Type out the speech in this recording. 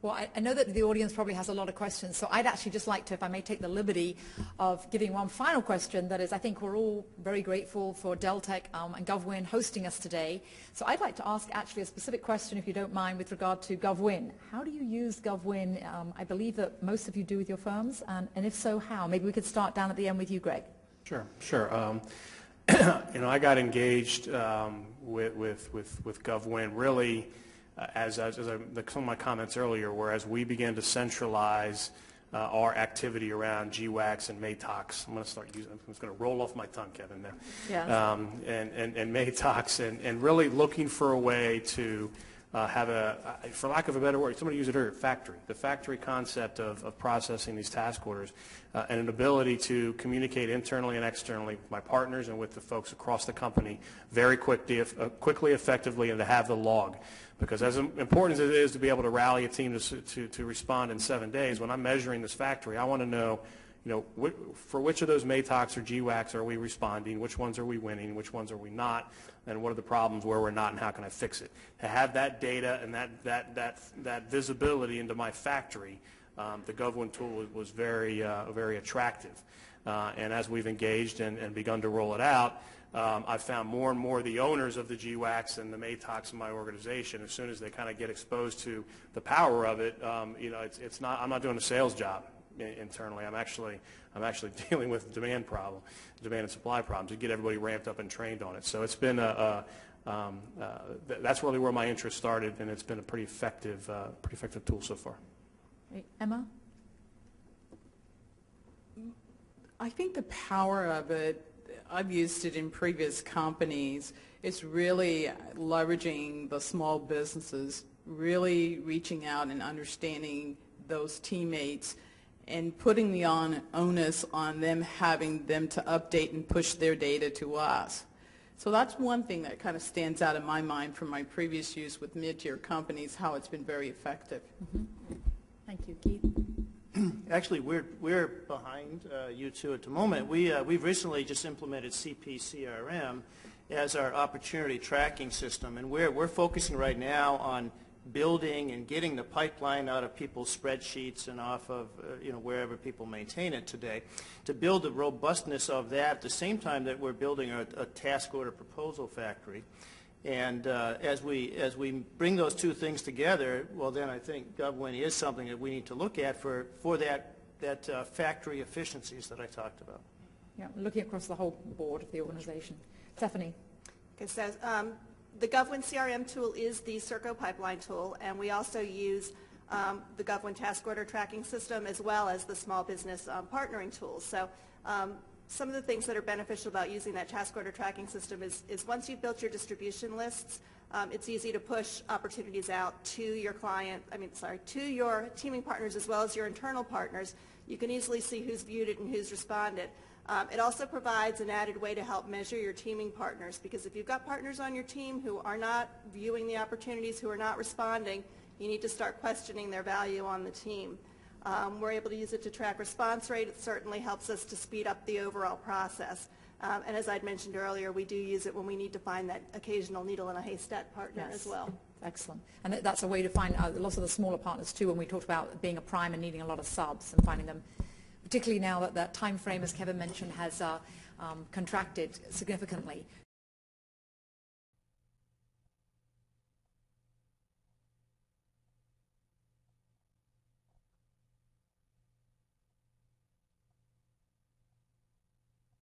Well, I know that the audience probably has a lot of questions, so I'd actually just like to, if I may take the liberty of giving one final question. That is, I think we're all very grateful for Deltek and GovWin hosting us today. So I'd like to ask actually a specific question, if you don't mind, with regard to GovWin. How do you use GovWin? I believe that most of you do with your firms, and if so, how? Maybe we could start down at the end with you, Gregg. Sure. I got engaged with GovWin really as some of my comments earlier, whereas we began to centralize our activity around GWACs and MATOCs. I'm going to start using. It's going to roll off my tongue, Kevin. There. Yes. And MATOCs, and really looking for a way to have for lack of a better word, somebody used it earlier, the factory concept of processing these task orders, and an ability to communicate internally and externally with my partners and with the folks across the company very quickly, effectively, and to have the log. Because as important as it is to be able to rally a team to respond in 7 days, when I'm measuring this factory, I want to know, for which of those MATOCs or GWACs are we responding, which ones are we winning, which ones are we not, and what are the problems where we're not, and how can I fix it? To have that data and that visibility into my factory, the GovWin tool was very attractive. And as we've engaged and begun to roll it out, I've found more and more the owners of the GWACs and the MATOCs in my organization, as soon as they kind of get exposed to the power of it, it's not. I'm not doing a sales job internally. I'm actually dealing with demand and supply problems to get everybody ramped up and trained on it. So it's been that's really where my interest started, and it's been a pretty effective tool so far. Emma? I think the power of it, I've used it in previous companies, it's really leveraging the small businesses, really reaching out and understanding those teammates and putting the onus on them, having them to update and push their data to us. So that's one thing that kind of stands out in my mind from my previous use with mid-tier companies, how it's been very effective. Mm-hmm. Thank you. Keith? Actually, we're behind you two at the moment. We've recently just implemented CRM as our opportunity tracking system, and we're focusing right now on building and getting the pipeline out of people's spreadsheets and off of wherever people maintain it today, to build the robustness of that at the same time that we're building a task order proposal factory. And as we bring those two things together, well, then I think GovWin is something that we need to look at for that factory efficiencies that I talked about. Yeah, looking across the whole board of the organization. Stephanie. Okay, so the GovWin CRM tool is the Serco pipeline tool, and we also use the GovWin task order tracking system as well as the small business partnering tools. So some of the things that are beneficial about using that task order tracking system is once you've built your distribution lists, it's easy to push opportunities out to your to your teaming partners as well as your internal partners. You can easily see who's viewed it and who's responded. It also provides an added way to help measure your teaming partners, because if you've got partners on your team who are not viewing the opportunities, who are not responding, you need to start questioning their value on the team. We're able to use it to track response rate. It certainly helps us to speed up the overall process. And as I'd mentioned earlier, we do use it when we need to find that occasional needle in a haystack partner as well. Excellent. And that's a way to find lots of the smaller partners too, when we talked about being a prime and needing a lot of subs and finding them, particularly now that time frame, as Kevin mentioned, has contracted significantly.